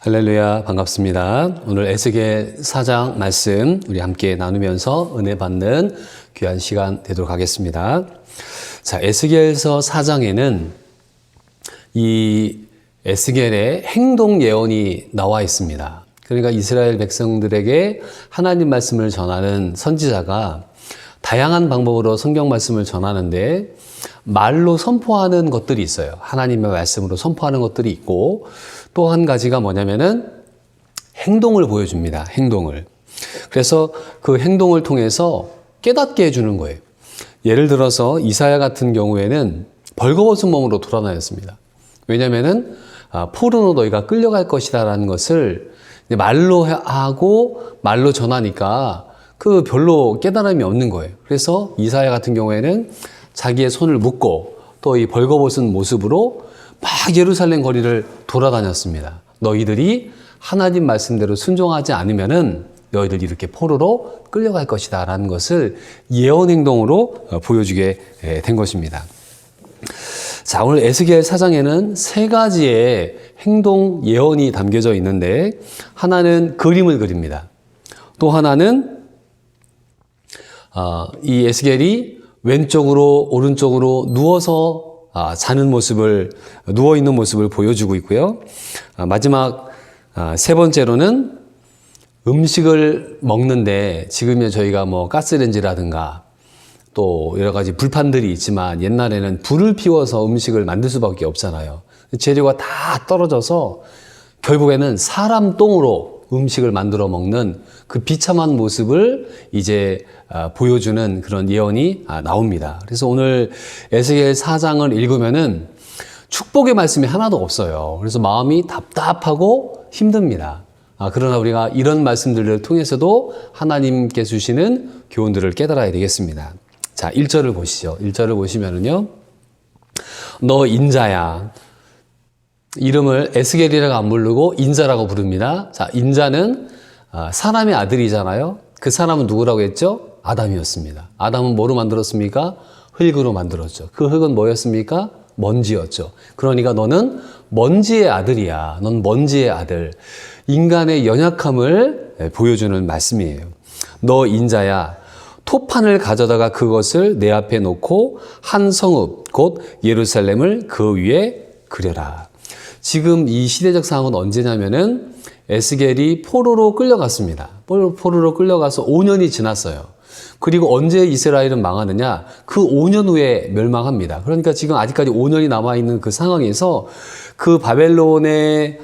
할렐루야, 반갑습니다. 오늘 에스겔 4장 말씀 우리 함께 나누면서 은혜 받는 귀한 시간 되도록 하겠습니다. 자, 에스겔서 4장에는 이 에스겔의 행동 예언이 나와 있습니다. 그러니까 이스라엘 백성들에게 하나님 말씀을 전하는 선지자가 다양한 방법으로 성경 말씀을 전하는데 말로 선포하는 것들이 있어요. 하나님의 말씀으로 선포하는 것들이 있고 또 한 가지가 뭐냐면은 행동을 보여줍니다. 행동을. 그래서 그 행동을 통해서 깨닫게 해주는 거예요. 예를 들어서 이사야 같은 경우에는 벌거벗은 몸으로 돌아다녔습니다. 왜냐면은 포로로 너희가 끌려갈 것이다 라는 것을 말로 하고 말로 전하니까 그 별로 깨달음이 없는 거예요. 그래서 이사야 같은 경우에는 자기의 손을 묶고 또 이 벌거벗은 모습으로 막 예루살렘 거리를 돌아다녔습니다. 너희들이 하나님 말씀대로 순종하지 않으면은 너희들이 이렇게 포로로 끌려갈 것이다 라는 것을 예언 행동으로 보여주게 된 것입니다. 자, 오늘 에스겔 4장에는 세 가지의 행동 예언이 담겨져 있는데 하나는 그림을 그립니다. 또 하나는 이 에스겔이 왼쪽으로 오른쪽으로 누워서 자는 모습을, 누워있는 모습을 보여주고 있고요. 마지막 세 번째로는 음식을 먹는데 지금은 저희가 뭐 가스레인지라든가 또 여러 가지 불판들이 있지만 옛날에는 불을 피워서 음식을 만들 수밖에 없잖아요. 재료가 다 떨어져서 결국에는 사람 똥으로 음식을 만들어 먹는 그 비참한 모습을 이제 보여주는 그런 예언이 나옵니다. 그래서 오늘 에스겔 4장을 읽으면은 축복의 말씀이 하나도 없어요. 그래서 마음이 답답하고 힘듭니다. 그러나 우리가 이런 말씀들을 통해서도 하나님께 주시는 교훈들을 깨달아야 되겠습니다. 자, 1절을 보시죠. 1절을 보시면은요. 너 인자야. 이름을 에스겔이라고 안 부르고 인자라고 부릅니다. 자, 인자는 사람의 아들이잖아요. 그 사람은 누구라고 했죠? 아담이었습니다. 아담은 뭐로 만들었습니까? 흙으로 만들었죠. 그 흙은 뭐였습니까? 먼지였죠. 그러니까 너는 먼지의 아들이야. 넌 먼지의 아들. 인간의 연약함을 보여주는 말씀이에요. 너 인자야. 토판을 가져다가 그것을 내 앞에 놓고 한 성읍 곧 예루살렘을 그 위에 그려라. 지금 이 시대적 상황은 언제냐면은 에스겔이 포로로 끌려갔습니다. 포로로 끌려가서 5년이 지났어요. 그리고 언제 이스라엘은 망하느냐? 그 5년 후에 멸망합니다. 그러니까 지금 아직까지 5년이 남아있는 그 상황에서 그 바벨론에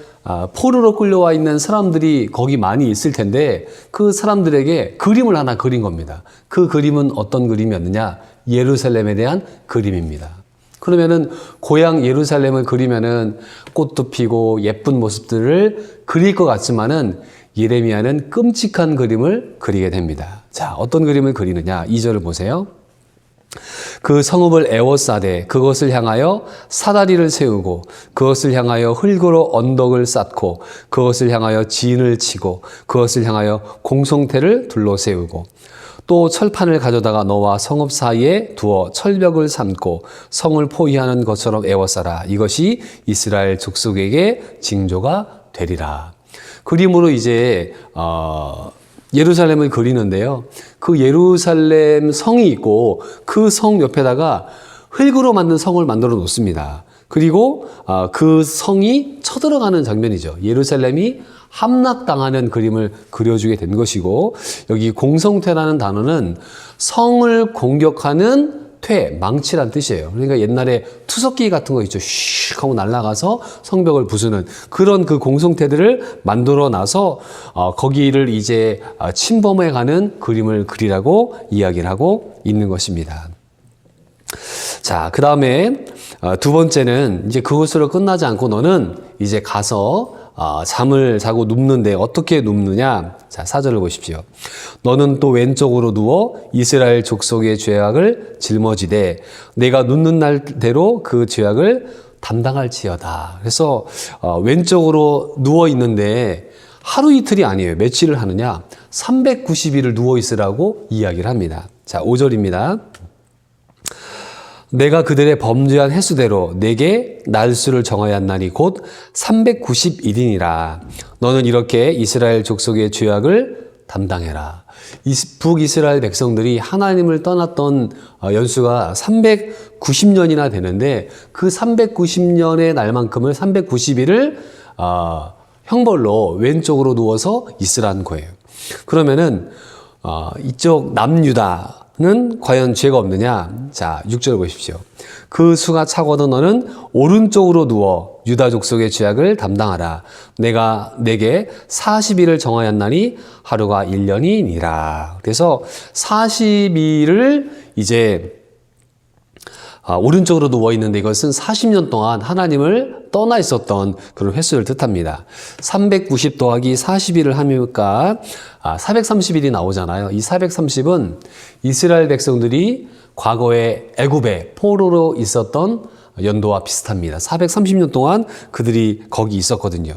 포로로 끌려와 있는 사람들이 거기 많이 있을 텐데 그 사람들에게 그림을 하나 그린 겁니다. 그 그림은 어떤 그림이었느냐? 예루살렘에 대한 그림입니다. 그러면은 고향 예루살렘을 그리면은 꽃도 피고 예쁜 모습들을 그릴 것 같지만은 예레미야는 끔찍한 그림을 그리게 됩니다. 자, 어떤 그림을 그리느냐? 2절을 보세요. 그 성읍을 에워싸되 그것을 향하여 사다리를 세우고 그것을 향하여 흙으로 언덕을 쌓고 그것을 향하여 진을 치고 그것을 향하여 공성태를 둘러세우고 또 철판을 가져다가 너와 성읍 사이에 두어 철벽을 삼고 성을 포위하는 것처럼 에워싸라. 이것이 이스라엘 족속에게 징조가 되리라. 그림으로 이제 예루살렘을 그리는데요. 그 예루살렘 성이 있고 그 성 옆에다가 흙으로 만든 성을 만들어 놓습니다. 그리고 그 성이 쳐들어가는 장면이죠. 예루살렘이 함락당하는 그림을 그려주게 된 것이고 여기 공성퇴라는 단어는 성을 공격하는 퇴, 망치란 뜻이에요. 그러니까 옛날에 투석기 같은 거 있죠. 슉 하고 날아가서 성벽을 부수는 그런 그 공성태들을 만들어 놔서 거기를 이제 침범해가는 그림을 그리라고 이야기를 하고 있는 것입니다. 자, 그 다음에 두 번째는 이제 그것으로 끝나지 않고 너는 이제 가서 잠을 자고 눕는데 어떻게 눕느냐? 자, 4절을 보십시오. 너는 또 왼쪽으로 누워 이스라엘 족속의 죄악을 짊어지되 내가 눕는 날대로 그 죄악을 담당할지어다. 그래서 왼쪽으로 누워 있는데 하루 이틀이 아니에요. 며칠을 하느냐? 390일을 누워 있으라고 이야기를 합니다. 자, 5절입니다. 내가 그들의 범죄한 횟수대로 내게 날수를 정하였나니 곧 390일이니라. 너는 이렇게 이스라엘 족속의 죄악을 담당해라. 북이스라엘 백성들이 하나님을 떠났던 연수가 390년이나 되는데 그 390년의 날만큼을 390일을 형벌로 왼쪽으로 누워서 있으라는 거예요. 그러면은 이쪽 남유다는 과연 죄가 없느냐? 자, 6절 보십시오. 그 수가 차거든 너는 오른쪽으로 누워 유다 족속의 죄악을 담당하라. 내가 내게 40일을 정하였나니 하루가 1년이니라. 그래서 40일을 이제 오른쪽으로 누워 있는데 이것은 40년 동안 하나님을 떠나 있었던 그런 횟수를 뜻합니다. 390 더하기 40일을 하니까 430일이 나오잖아요. 이 430은 이스라엘 백성들이 과거에 애굽에 포로로 있었던 연도와 비슷합니다. 430년 동안 그들이 거기 있었거든요.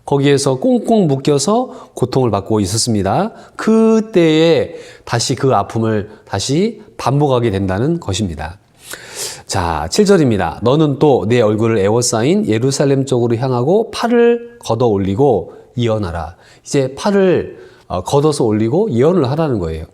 거기에서 꽁꽁 묶여서 고통을 받고 있었습니다. 그때에 다시 그 아픔을 다시 반복하게 된다는 것입니다. 자, 7절입니다. 너는 또 내 얼굴을 에워싸인 예루살렘 쪽으로 향하고 팔을 걷어 올리고 예언하라. 이제 팔을 걷어서 올리고 예언을 하라는 거예요.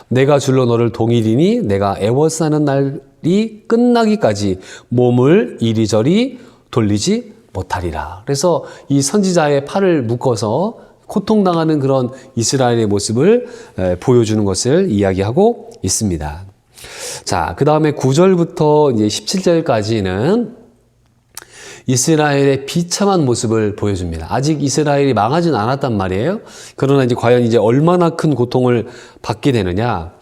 내가 줄로 너를 동일이니 내가 에워싸는 날이 끝나기까지 몸을 이리저리 돌리지 못하리라. 그래서 이 선지자의 팔을 묶어서 고통당하는 그런 이스라엘의 모습을 보여주는 것을 이야기하고 있습니다. 자, 그 다음에 9절부터 이제 17절까지는 이스라엘의 비참한 모습을 보여줍니다. 아직 이스라엘이 망하진 않았단 말이에요. 그러나 이제 과연 이제 얼마나 큰 고통을 받게 되느냐.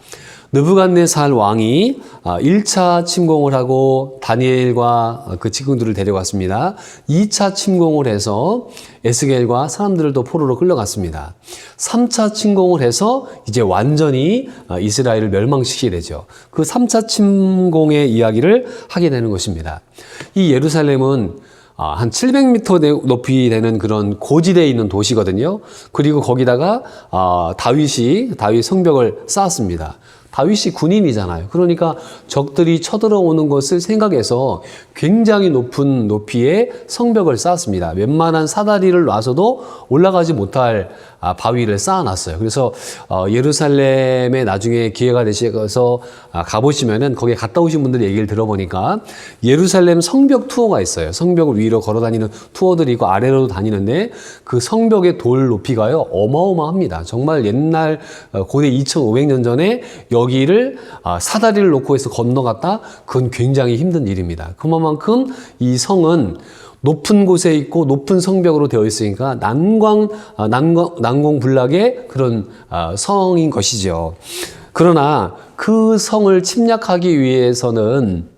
느부갓네살 왕이 1차 침공을 하고 다니엘과 그 직군들을 데려갔습니다. 2차 침공을 해서 에스겔과 사람들을 또 포로로 끌려갔습니다. 3차 침공을 해서 이제 완전히 이스라엘을 멸망시키게 되죠. 그 3차 침공의 이야기를 하게 되는 것입니다. 이 예루살렘은 한 700m 높이 되는 그런 고지대에 있는 도시거든요. 그리고 거기다가 다윗 성벽을 쌓았습니다. 다윗이 군인이잖아요. 그러니까 적들이 쳐들어오는 것을 생각해서 굉장히 높은 높이의 성벽을 쌓았습니다. 웬만한 사다리를 놔서도 올라가지 못할 바위를 쌓아놨어요. 그래서 예루살렘에 나중에 기회가 되셔서 가보시면은 거기에 갔다 오신 분들 얘기를 들어보니까 예루살렘 성벽 투어가 있어요. 성벽을 위로 걸어다니는 투어들이 있고 아래로도 다니는데 그 성벽의 돌 높이가요 어마어마합니다. 정말 옛날 고대 2500년 전에 여기를 사다리를 놓고 해서 건너갔다? 그건 굉장히 힘든 일입니다. 그만큼 이 성은 높은 곳에 있고 높은 성벽으로 되어 있으니까 난공불락의 그런 성인 것이죠. 그러나 그 성을 침략하기 위해서는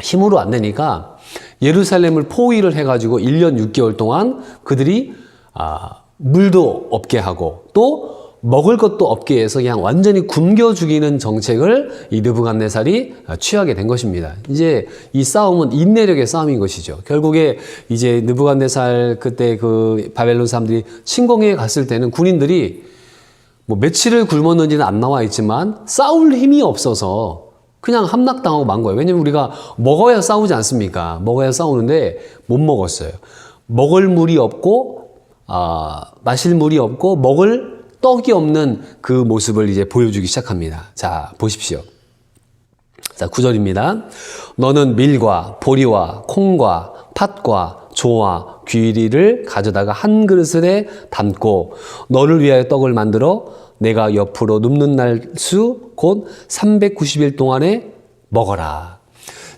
힘으로 안 되니까 예루살렘을 포위를 해가지고 1년 6개월 동안 그들이 물도 없게 하고 또 먹을 것도 없게 해서 그냥 완전히 굶겨 죽이는 정책을 이 느부갓네살이 취하게 된 것입니다. 이제 이 싸움은 인내력의 싸움인 것이죠. 결국에 이제 느부갓네살 그때 그 바벨론 사람들이 침공해 갔을 때는 군인들이 뭐 며칠을 굶었는지는 안 나와 있지만 싸울 힘이 없어서 그냥 함락당하고 만 거예요. 왜냐면 우리가 먹어야 싸우지 않습니까? 먹어야 싸우는데 못 먹었어요. 먹을 물이 없고 마실 물이 없고 먹을 떡이 없는 그 모습을 이제 보여주기 시작합니다. 자, 보십시오. 자, 9절입니다. 너는 밀과 보리와 콩과 팥과 조와 귀리를 가져다가 한 그릇에 담고 너를 위하여 떡을 만들어 내가 옆으로 눕는 날 수 곧 390일 동안에 먹어라.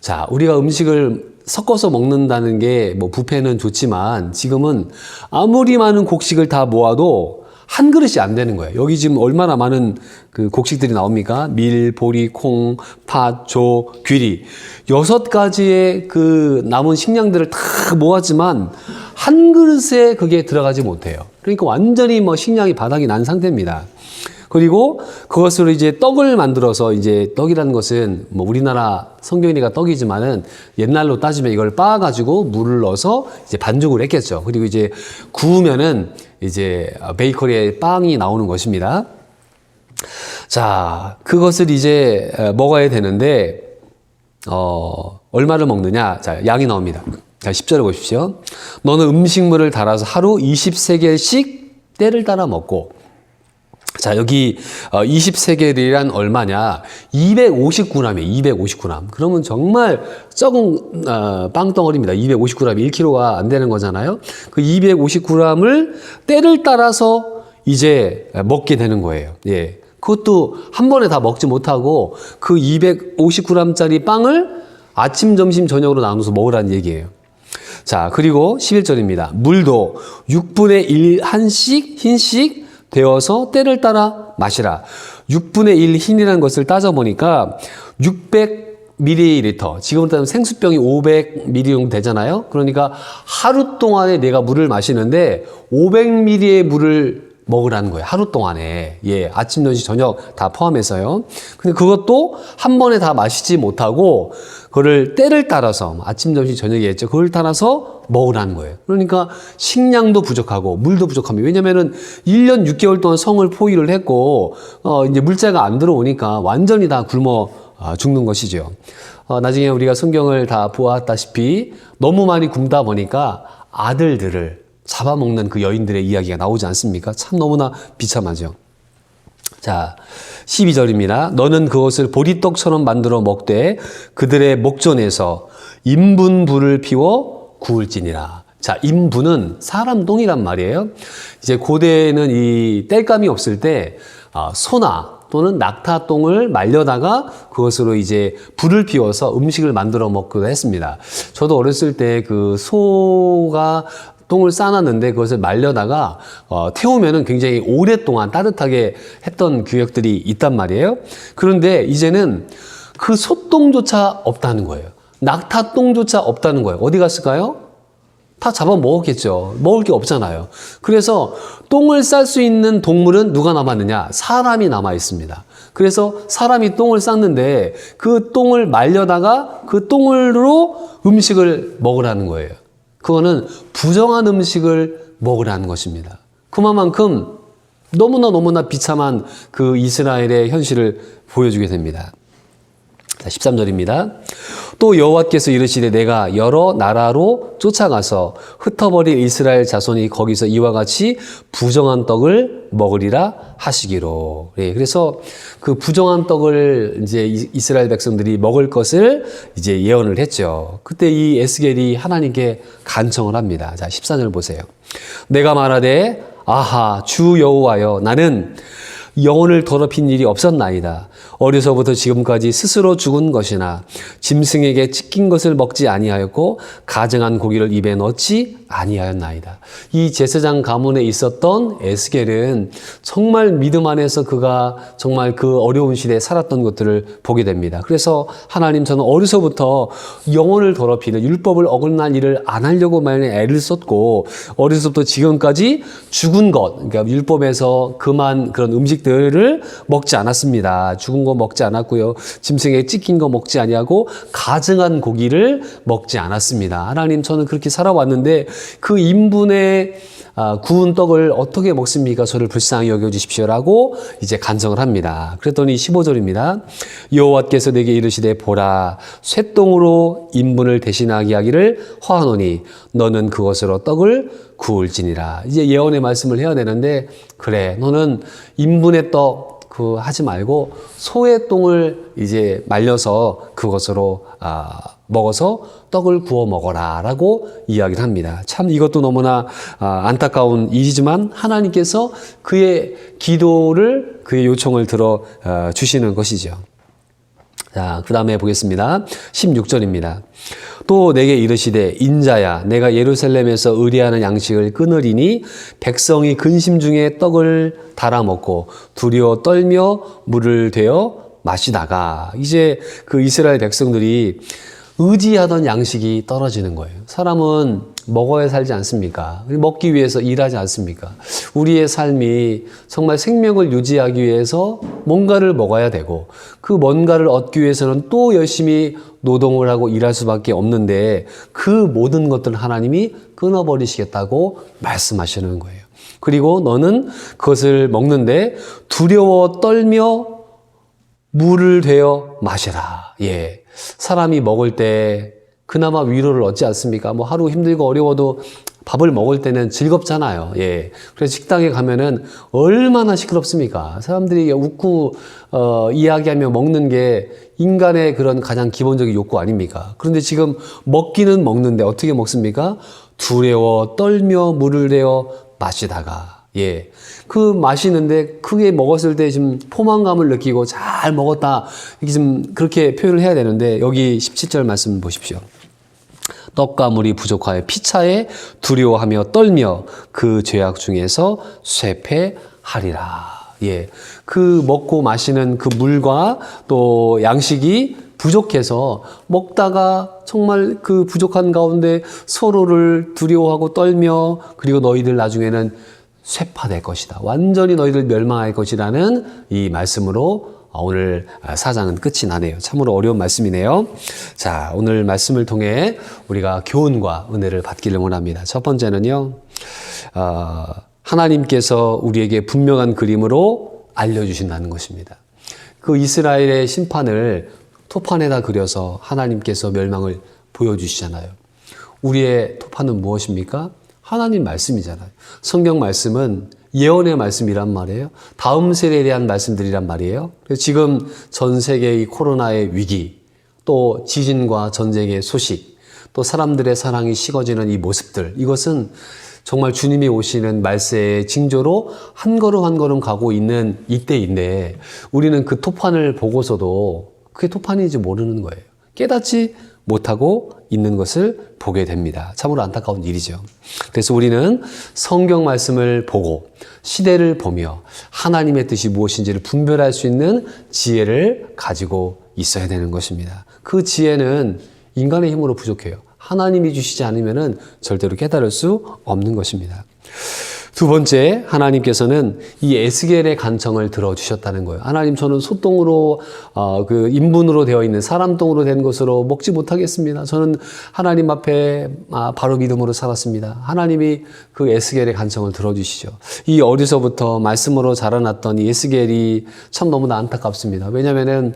자, 우리가 음식을 섞어서 먹는다는 게 뭐 뷔페는 좋지만 지금은 아무리 많은 곡식을 다 모아도 한 그릇이 안 되는 거예요. 여기 지금 얼마나 많은 그 곡식들이 나옵니까? 밀, 보리, 콩, 팥, 조, 귀리. 6가지의 그 남은 식량들을 다 모았지만 한 그릇에 그게 들어가지 못해요. 그러니까 완전히 뭐 식량이 바닥이 난 상태입니다. 그리고 그것으로 이제 떡을 만들어서 이제 떡이라는 것은 뭐 우리나라 성경이니까 떡이지만은 옛날로 따지면 이걸 빻아가지고 물을 넣어서 이제 반죽을 했겠죠. 그리고 이제 구우면은 이제 베이커리에 빵이 나오는 것입니다. 자, 그것을 이제 먹어야 되는데 얼마를 먹느냐? 자, 양이 나옵니다. 자, 10절을 보십시오. 너는 음식물을 달아서 하루 20세겔씩 때를 따라 먹고. 자, 여기 20세겔이란 얼마냐? 250g이에요. 250g. 그러면 정말 적은 빵덩어리입니다. 250g이 1kg가 안 되는 거잖아요. 그 250g을 때를 따라서 이제 먹게 되는 거예요. 예. 그것도 한 번에 다 먹지 못하고 그 250g짜리 빵을 아침, 점심, 저녁으로 나눠서 먹으라는 얘기예요. 자, 그리고 11절입니다. 물도 6분의 1 흰씩 되어서 때를 따라 마시라. 6분의 1 흰이라는 것을 따져보니까 600ml, 지금 따르면 생수병이 500ml 정도 되잖아요. 그러니까 하루 동안에 내가 물을 마시는데 500ml의 물을 먹으라는 거예요. 하루 동안에. 예, 아침, 점심, 저녁 다 포함해서요. 근데 그것도 한 번에 다 마시지 못하고 그거를 때를 따라서 아침, 점심, 저녁에 했죠. 그걸 따라서 먹으라는 거예요. 그러니까 식량도 부족하고 물도 부족합니다. 왜냐면은 1년 6개월 동안 성을 포위를 했고 이제 물자가 안 들어오니까 완전히 다 굶어 죽는 것이죠. 나중에 우리가 성경을 다 보았다시피 너무 많이 굶다 보니까 아들들을 잡아먹는 그 여인들의 이야기가 나오지 않습니까? 참 너무나 비참하죠. 자, 12절입니다. 너는 그것을 보리떡처럼 만들어 먹되 그들의 목전에서 인분불을 피워 구울지니라. 자, 인분은 사람 똥이란 말이에요. 이제 고대에는 이 땔감이 없을 때 소나 또는 낙타똥을 말려다가 그것으로 이제 불을 피워서 음식을 만들어 먹기도 했습니다. 저도 어렸을 때 그 소가 똥을 싸놨는데 그것을 말려다가 태우면은 굉장히 오랫동안 따뜻하게 했던 기억들이 있단 말이에요. 그런데 이제는 그 소똥조차 없다는 거예요. 낙타똥조차 없다는 거예요. 어디 갔을까요? 다 잡아 먹었겠죠. 먹을 게 없잖아요. 그래서 똥을 쌀 수 있는 동물은 누가 남았느냐? 사람이 남아 있습니다. 그래서 사람이 똥을 쌌는데 그 똥을 말려다가 그 똥으로 음식을 먹으라는 거예요. 그거는 부정한 음식을 먹으라는 것입니다. 그만큼 너무나 비참한 그 이스라엘의 현실을 보여주게 됩니다. 13절입니다. 또 여호와께서 이르시되 내가 여러 나라로 쫓아가서 흩어버릴 이스라엘 자손이 거기서 이와 같이 부정한 떡을 먹으리라 하시기로. 예, 그래서 그 부정한 떡을 이제 이스라엘 백성들이 먹을 것을 이제 예언을 했죠. 그때 이 에스겔이 하나님께 간청을 합니다. 자, 14절 보세요. 내가 말하되 아하 주 여호와여 나는 영혼을 더럽힌 일이 없었나이다. 어려서부터 지금까지 스스로 죽은 것이나 짐승에게 찢긴 것을 먹지 아니하였고 가증한 고기를 입에 넣지 아니하였나이다. 이 제사장 가문에 있었던 에스겔은 정말 믿음 안에서 그가 정말 그 어려운 시대에 살았던 것들을 보게 됩니다. 그래서 하나님 저는 어려서부터 영혼을 더럽히는 율법을 어긋난 일을 안 하려고 많이 애를 썼고 어려서부터 지금까지 죽은 것, 그러니까 율법에서 금한 그런 음식들을 먹지 않았습니다. 죽은 거 먹지 않았고요. 짐승에 찢긴 거 먹지 아니하고 가증한 고기를 먹지 않았습니다. 하나님 저는 그렇게 살아왔는데 그 인분의 구운 떡을 어떻게 먹습니까? 저를 불쌍히 여겨주십시오라고 이제 간청을 합니다. 그랬더니 15절입니다. 여호와께서 내게 이르시되 보라 쇠똥으로 인분을 대신하게 하기를 허하노니 너는 그것으로 떡을 구울지니라. 이제 예언의 말씀을 해야 되는데 그래 너는 인분의 떡 하지 말고 소의 똥을 이제 말려서 그것으로 먹어서 떡을 구워 먹어라라고 이야기를 합니다. 참 이것도 너무나 안타까운 일이지만 하나님께서 그의 기도를 그의 요청을 들어 주시는 것이죠. 자, 그 다음에 보겠습니다. 16절입니다. 또 내게 이르시되 인자야 내가 예루살렘에서 의뢰하는 양식을 끊으리니 백성이 근심 중에 떡을 달아 먹고 두려워 떨며 물을 되어 마시다가 이제 그 이스라엘 백성들이 의지하던 양식이 떨어지는 거예요. 사람은 먹어야 살지 않습니까? 먹기 위해서 일하지 않습니까? 우리의 삶이 정말 생명을 유지하기 위해서 뭔가를 먹어야 되고 그 뭔가를 얻기 위해서는 또 열심히 노동을 하고 일할 수밖에 없는데 그 모든 것들을 하나님이 끊어버리시겠다고 말씀하시는 거예요. 그리고 너는 그것을 먹는데 두려워 떨며 물을 되어 마시라. 예. 사람이 먹을 때 그나마 위로를 얻지 않습니까? 뭐 하루 힘들고 어려워도 밥을 먹을 때는 즐겁잖아요. 예. 그래서 식당에 가면은 얼마나 시끄럽습니까? 사람들이 웃고, 이야기하며 먹는 게 인간의 그런 가장 기본적인 욕구 아닙니까? 그런데 지금 먹기는 먹는데 어떻게 먹습니까? 두려워, 떨며 물을 내어 마시다가, 예. 그 마시는데 크게 먹었을 때 지금 포만감을 느끼고 잘 먹었다. 이렇게 좀 그렇게 표현을 해야 되는데 여기 17절 말씀 보십시오. 떡과 물이 부족하여 피차에 두려워하며 떨며 그 죄악 중에서 쇠폐하리라. 예. 그 먹고 마시는 그 물과 또 양식이 부족해서 먹다가 정말 그 부족한 가운데 서로를 두려워하고 떨며 그리고 너희들 나중에는 쇠파될 것이다. 완전히 너희들 멸망할 것이라는 이 말씀으로 오늘 4장은 끝이 나네요. 참으로 어려운 말씀이네요. 자, 오늘 말씀을 통해 우리가 교훈과 은혜를 받기를 원합니다. 첫 번째는요, 하나님께서 우리에게 분명한 그림으로 알려주신다는 것입니다. 그 이스라엘의 심판을 토판에다 그려서 하나님께서 멸망을 보여주시잖아요. 우리의 토판은 무엇입니까? 하나님 말씀이잖아요. 성경 말씀은 예언의 말씀이란 말이에요. 다음 세대에 대한 말씀들이란 말이에요. 그래서 지금 전 세계의 코로나의 위기, 또 지진과 전쟁의 소식, 또 사람들의 사랑이 식어지는 이 모습들, 이것은 정말 주님이 오시는 말세의 징조로 한 걸음 한 걸음 가고 있는 이때인데 우리는 그 토판을 보고서도 그게 토판인지 모르는 거예요. 깨닫지 못하고 있는 것을 보게 됩니다. 참으로 안타까운 일이죠. 그래서 우리는 성경 말씀을 보고 시대를 보며 하나님의 뜻이 무엇인지를 분별할 수 있는 지혜를 가지고 있어야 되는 것입니다. 그 지혜는 인간의 힘으로 부족해요. 하나님이 주시지 않으면 절대로 깨달을 수 없는 것입니다. 두 번째, 하나님께서는 이 에스겔의 간청을 들어주셨다는 거예요. 하나님, 저는 소똥으로, 그 인분으로 되어 있는 사람 똥으로 된 것으로 먹지 못하겠습니다. 저는 하나님 앞에 바로 믿음으로 살았습니다. 하나님이 그 에스겔의 간청을 들어주시죠. 이 어려서부터 말씀으로 자라났던 이 에스겔이 참 너무나 안타깝습니다. 왜냐면은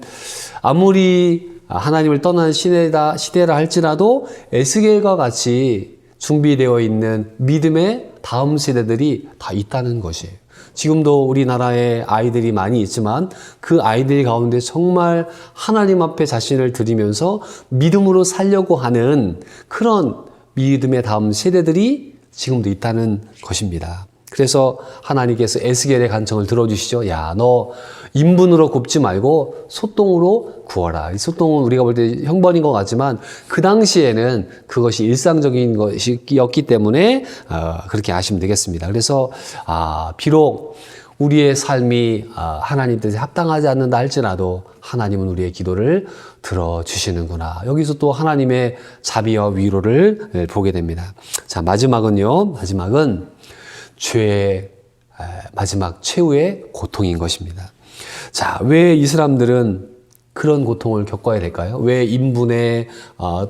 아무리 하나님을 떠난 시대라 할지라도 에스겔과 같이 준비되어 있는 믿음의 다음 세대들이 다 있다는 것이에요. 지금도 우리나라에 아이들이 많이 있지만 그 아이들 가운데 정말 하나님 앞에 자신을 드리면서 믿음으로 살려고 하는 그런 믿음의 다음 세대들이 지금도 있다는 것입니다. 그래서 하나님께서 에스겔의 간청을 들어주시죠. 야, 너 인분으로 굽지 말고 소똥으로 구워라. 이 소똥은 우리가 볼 때 형벌인 것 같지만 그 당시에는 그것이 일상적인 것이었기 때문에 그렇게 하시면 되겠습니다. 그래서 비록 우리의 삶이 하나님 뜻에 합당하지 않는다 할지라도 하나님은 우리의 기도를 들어주시는구나. 여기서 또 하나님의 자비와 위로를 보게 됩니다. 자, 마지막은 죄의 마지막 최후의 고통인 것입니다. 자, 왜 이 사람들은 그런 고통을 겪어야 될까요? 왜 인분에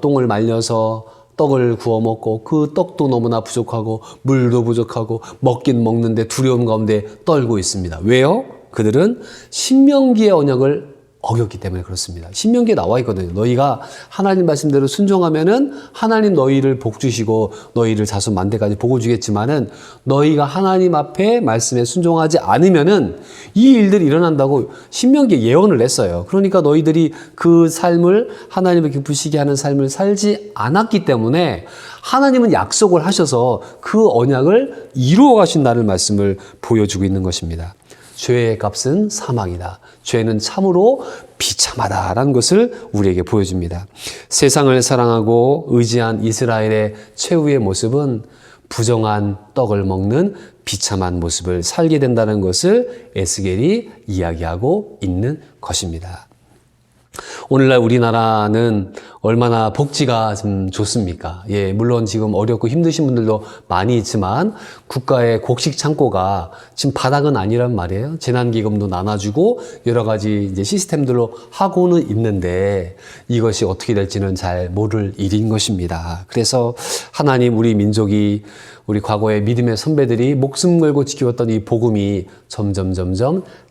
똥을 말려서 떡을 구워 먹고 그 떡도 너무나 부족하고 물도 부족하고 먹긴 먹는데 두려움 가운데 떨고 있습니다. 왜요? 그들은 신명기의 언약을 어겼기 때문에 그렇습니다. 신명기에 나와 있거든요. 너희가 하나님 말씀대로 순종하면은 하나님 너희를 복 주시고 너희를 자손 만대까지 복을 주겠지만은 너희가 하나님 앞에 말씀에 순종하지 않으면은 이 일들이 일어난다고 신명기에 예언을 냈어요. 그러니까 너희들이 그 삶을 하나님을 기쁘시게 하는 삶을 살지 않았기 때문에 하나님은 약속을 하셔서 그 언약을 이루어 가신다는 말씀을 보여주고 있는 것입니다. 죄의 값은 사망이다. 죄는 참으로 비참하다라는 것을 우리에게 보여줍니다. 세상을 사랑하고 의지한 이스라엘의 최후의 모습은 부정한 떡을 먹는 비참한 모습을 살게 된다는 것을 에스겔이 이야기하고 있는 것입니다. 오늘날 우리나라는 얼마나 복지가 좀 좋습니까? 예, 물론 지금 어렵고 힘드신 분들도 많이 있지만 국가의 곡식 창고가 지금 바닥은 아니란 말이에요. 재난기금도 나눠주고 여러 가지 이제 시스템들로 하고는 있는데 이것이 어떻게 될지는 잘 모를 일인 것입니다. 그래서 하나님 우리 민족이 우리 과거의 믿음의 선배들이 목숨 걸고 지켜왔던 이 복음이 점점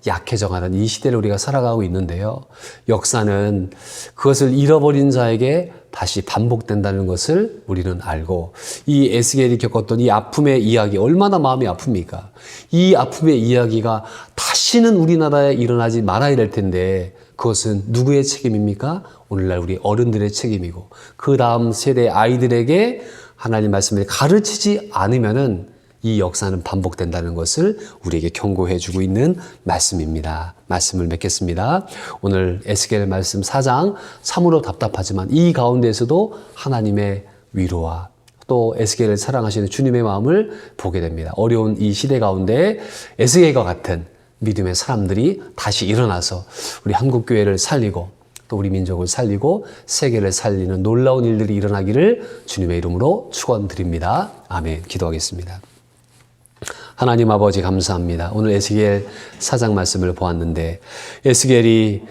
약해져가는 이 시대를 우리가 살아가고 있는데요. 역사는 역사는 그것을 잃어버린 자에게 다시 반복된다는 것을 우리는 알고, 이 에스겔이 겪었던 이 아픔의 이야기 얼마나 마음이 아픕니까? 이 아픔의 이야기가 다시는 우리나라에 일어나지 말아야 될 텐데 그것은 누구의 책임입니까? 오늘날 우리 어른들의 책임이고, 그 다음 세대 아이들에게 하나님 말씀을 가르치지 않으면은 이 역사는 반복된다는 것을 우리에게 경고해 주고 있는 말씀입니다. 말씀을 맺겠습니다. 오늘 에스겔 말씀 4장, 참으로 답답하지만 이 가운데에서도 하나님의 위로와 또 에스겔을 사랑하시는 주님의 마음을 보게 됩니다. 어려운 이 시대 가운데 에스겔과 같은 믿음의 사람들이 다시 일어나서 우리 한국교회를 살리고 또 우리 민족을 살리고 세계를 살리는 놀라운 일들이 일어나기를 주님의 이름으로 축원드립니다. 아멘. 기도하겠습니다. 하나님 아버지 감사합니다. 오늘 에스겔 4장 말씀을 보았는데 에스겔이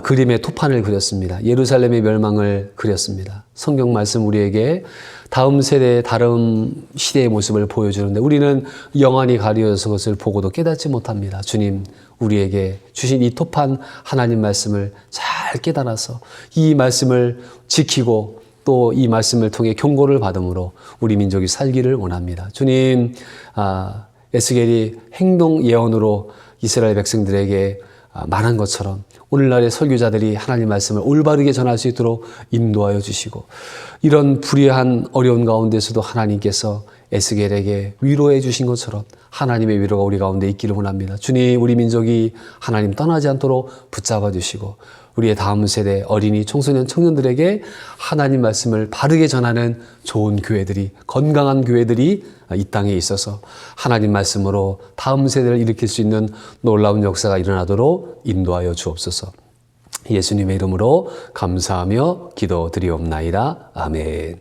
그림의 토판을 그렸습니다. 예루살렘의 멸망을 그렸습니다. 성경 말씀 우리에게 다음 세대의 다른 시대의 모습을 보여주는데 우리는 영안이 가려져서 그것을 보고도 깨닫지 못합니다. 주님, 우리에게 주신 이 토판 하나님 말씀을 잘 깨달아서 이 말씀을 지키고 또 이 말씀을 통해 경고를 받음으로 우리 민족이 살기를 원합니다. 주님, 에스겔이 행동 예언으로 이스라엘 백성들에게 말한 것처럼 오늘날의 설교자들이 하나님 말씀을 올바르게 전할 수 있도록 인도하여 주시고, 이런 불의한 어려운 가운데서도 하나님께서 에스겔에게 위로해 주신 것처럼 하나님의 위로가 우리 가운데 있기를 원합니다. 주님, 우리 민족이 하나님 떠나지 않도록 붙잡아 주시고 우리의 다음 세대 어린이, 청소년, 청년들에게 하나님 말씀을 바르게 전하는 좋은 교회들이, 건강한 교회들이 이 땅에 있어서 하나님 말씀으로 다음 세대를 일으킬 수 있는 놀라운 역사가 일어나도록 인도하여 주옵소서. 예수님의 이름으로 감사하며 기도드리옵나이다. 아멘.